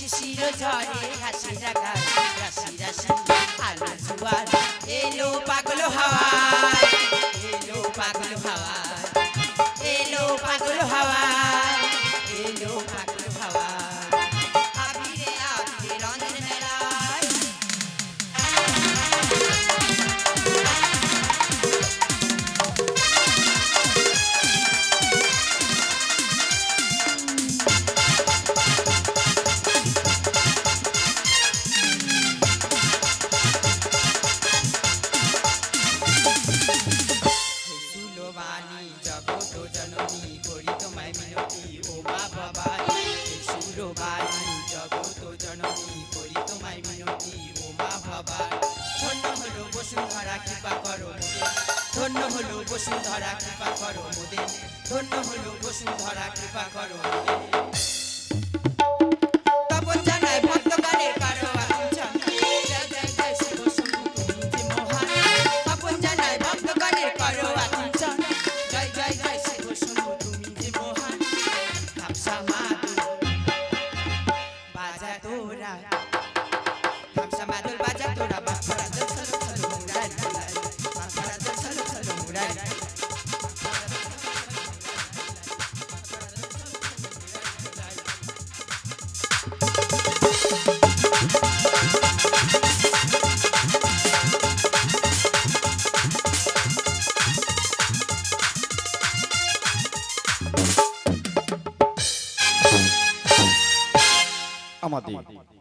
শিশির ঝরে ঘাসে রাখায় রাশি রাশি আলো জুয়ার এলো পাগল হাওয়ায় এলো পাগল হাওয়ায় এলো পাগল হাওয়ায় এলো পাগল হাওয়ায় আবিরে আবিরে রঙের মেলায় জগত জননী করি তোমায় মিনতি ও মা বাবা সুরবাণী জগত জননী করি তোমায় মিনতি ও মা বাবা ধন্য হলো বসুন্ধরা কৃপা করো ধন্য হলো বসুন্ধরা কৃপা করো মোদের ধন্য হলো বসুন্ধরা কৃপা করো তপন জানায় ভক্তগণের কারো আকুঞ্চন জয় জয় জয় শিব শম্ভু তুমি যে মহান তপন জানায় ভক্তগণের কারো আকুঞ্চন জয় জয় জয় শিব শম্ভু তুমি যে মহান ধামসা মাদল বাজা তোরা ধামসা মাদল বাজা তোরা বাঁশরা জল ছলো ছলো মুরারি বাঁশরা জল ছলো ছলো মুরারি আমাদের